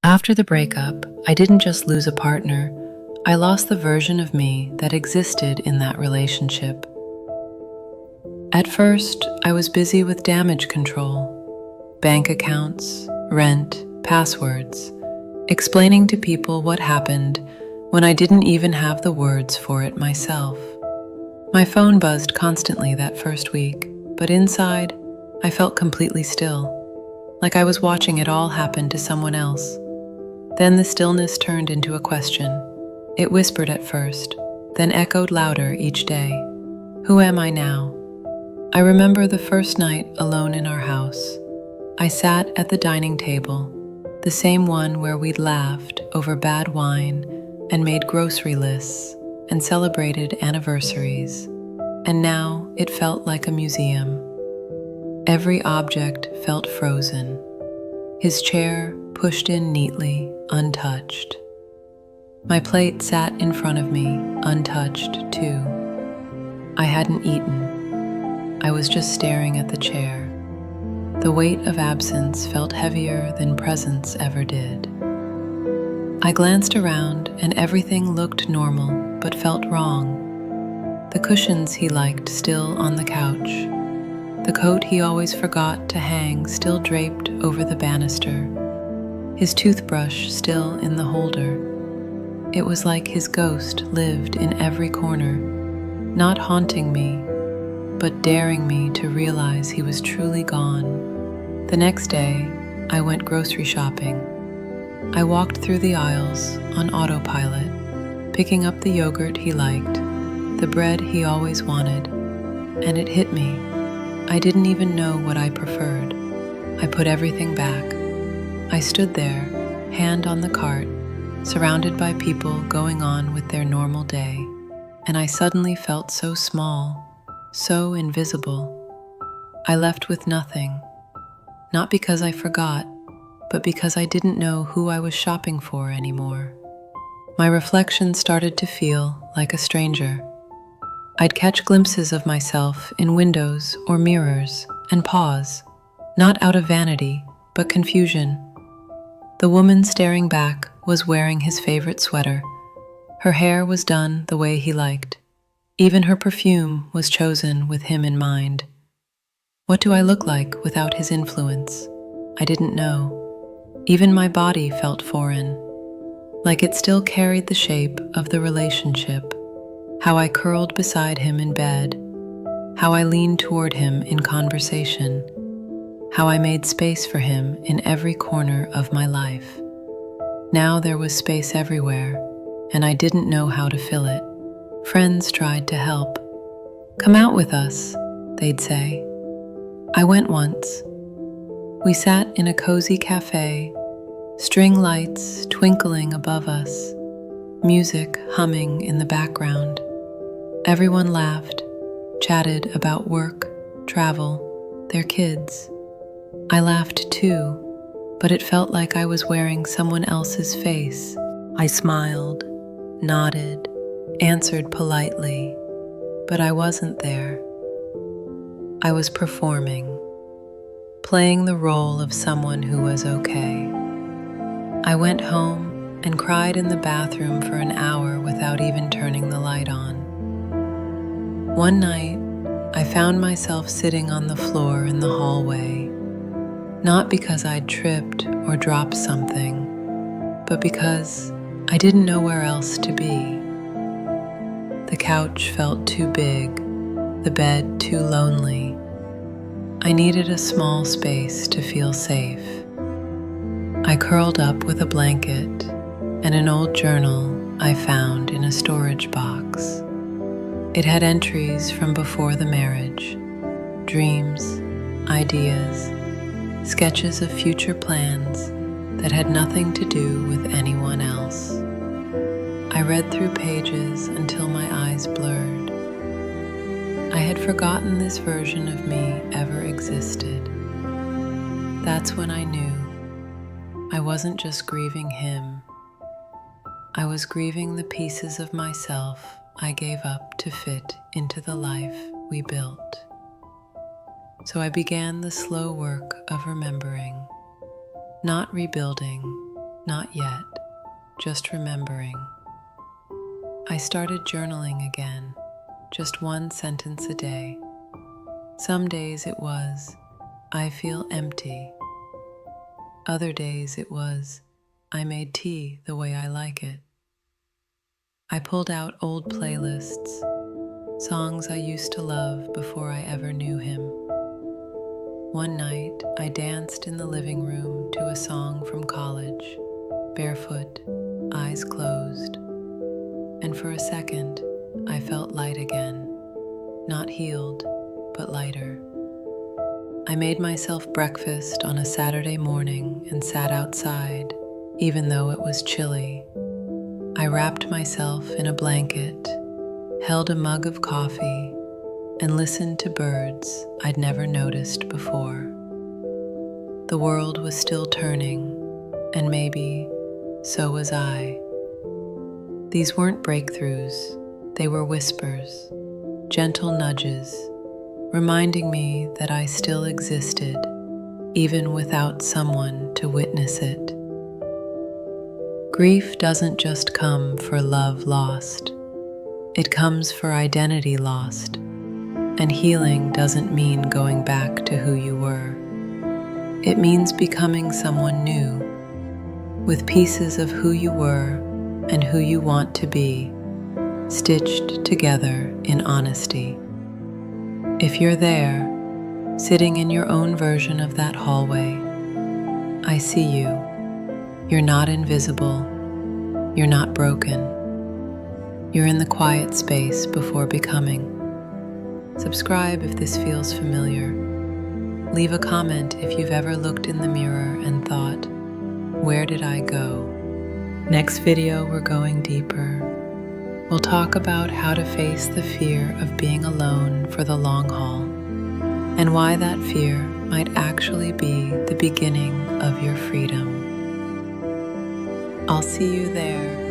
After the breakup, I didn't just lose a partner, I lost the version of me that existed in that relationship. At first, I was busy with damage control, bank accounts, rent, passwords, explaining to people what happened when I didn't even have the words for it myself. My phone buzzed constantly that first week, but inside, I felt completely still, like I was watching it all happen to someone else. Then the stillness turned into a question. It whispered at first, then echoed louder each day. Who am I now? I remember the first night alone in our house. I sat at the dining table, the same one where we'd laughed over bad wine and made grocery lists and celebrated anniversaries. And now it felt like a museum. Every object felt frozen. His chair pushed in neatly, untouched. My plate sat in front of me, untouched too. I hadn't eaten. I was just staring at the chair. The weight of absence felt heavier than presence ever did. I glanced around and everything looked normal but felt wrong. The cushions he liked still on the couch. The coat he always forgot to hang still draped over the banister. His toothbrush still in the holder. It was like his ghost lived in every corner, not haunting me, but daring me to realize he was truly gone. The next day, I went grocery shopping. I walked through the aisles on autopilot, picking up the yogurt he liked, the bread he always wanted, and it hit me. I didn't even know what I preferred. I put everything back. I stood there, hand on the cart, surrounded by people going on with their normal day, and I suddenly felt so small, so invisible. I left with nothing, not because I forgot, but because I didn't know who I was shopping for anymore. My reflection started to feel like a stranger. I'd catch glimpses of myself in windows or mirrors and pause, not out of vanity, but confusion. The woman staring back was wearing his favorite sweater. Her hair was done the way he liked. Even her perfume was chosen with him in mind. What do I look like without his influence? I didn't know. Even my body felt foreign, like it still carried the shape of the relationship. How I curled beside him in bed, how I leaned toward him in conversation, how I made space for him in every corner of my life. Now there was space everywhere, and I didn't know how to fill it. Friends tried to help. "Come out with us," they'd say. I went once. We sat in a cozy cafe, string lights twinkling above us, music humming in the background. Everyone laughed, chatted about work, travel, their kids. I laughed too, but it felt like I was wearing someone else's face. I smiled, nodded, answered politely, but I wasn't there. I was performing, playing the role of someone who was okay. I went home and cried in the bathroom for an hour without even turning the light on. One night, I found myself sitting on the floor in the hallway, not because I'd tripped or dropped something, but because I didn't know where else to be. The couch felt too big, the bed too lonely. I needed a small space to feel safe. I curled up with a blanket and an old journal I found in a storage box. It had entries from before the marriage, dreams, ideas, sketches of future plans that had nothing to do with anyone else. I read through pages until my eyes blurred. I had forgotten this version of me ever existed. That's when I knew I wasn't just grieving him. I was grieving the pieces of myself I gave up to fit into the life we built. So I began the slow work of remembering, not rebuilding, Not yet, just remembering. I started journaling again, just one sentence a day. Some days it was, I feel empty. Other days it was, I made tea the way I like it. I pulled out old playlists, songs I used to love before I ever knew him. One night, I danced in the living room to a song from college, barefoot, eyes closed. And for a second, I felt light again, not healed, but lighter. I made myself breakfast on a Saturday morning and sat outside, even though it was chilly. I wrapped myself in a blanket, held a mug of coffee, and listened to birds I'd never noticed before. The world was still turning, and maybe so was I. These weren't breakthroughs, they were whispers, gentle nudges, reminding me that I still existed, even without someone to witness it. Grief doesn't just come for love lost. It comes for identity lost. And healing doesn't mean going back to who you were. It means becoming someone new, with pieces of who you were and who you want to be, stitched together in honesty. If you're there, sitting in your own version of that hallway, I see you. You're not invisible. You're not broken. You're in the quiet space before becoming. Subscribe if this feels familiar. Leave a comment if you've ever looked in the mirror and thought, where did I go? Next video, we're going deeper. We'll talk about how to face the fear of being alone for the long haul, and why that fear might actually be the beginning of your freedom. I'll see you there.